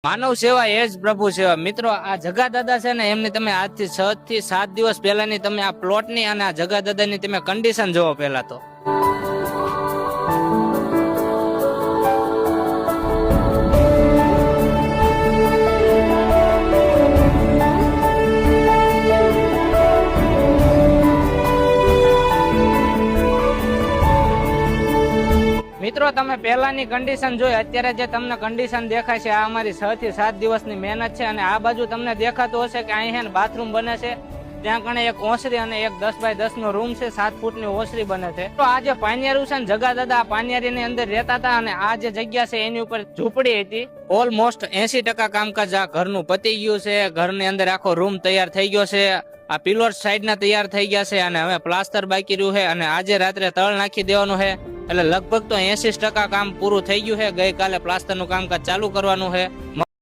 માનવ સેવા એ જ પ્રભુ સેવા. મિત્રો, આ જગા દાદા છે ને, એમની તમે આજથી 6 થી 7 દિવસ પહેલાની તમે આ પ્લોટની અને આ જગા દાદાની તમે કન્ડિશન જોવો પહેલા તો. મિત્રો, તમે પહેલાની કન્ડિશન જોઈ, અત્યારે જે તમને કન્ડિશન દેખાય છે આ અમારી 6 થી 7 દિવસની મહેનત છે. અને આ બાજુ તમને દેખાતું હશે કે અહીં છે ને બાથરૂમ બને છે, ત્યાં કણે એક ઓસરી અને એક 10 બાય 10 નો રૂમ છે, 7 ફૂટની ઓસરી બને છે. તો આ જે પાનિયારું છે ને, જગા દાદા આ પાનિયારીની અંદર રહેતા હતા અને આ જે જગ્યા છે એની ઉપર ઝૂંપડી હતી. ઓલમોસ્ટ 80% કામકાજ આ ઘરનું પતી ગયું છે. ઘરની અંદર આખો રૂમ તૈયાર થઈ ગયો છે. આ પિલર સાઈડ ના તૈયાર થઈ ગયા છે અને હવે પ્લાસ્ટર બાકી રહ્યું છે અને આજે રાત્રે તળ નાખી દેવાનું છે. એટલે લગભગ તો 80% કામ પૂરું થઈ ગયું છે. ગઈકાલે પ્લાસ્ટર નું કામકાજ ચાલુ કરવાનું છે.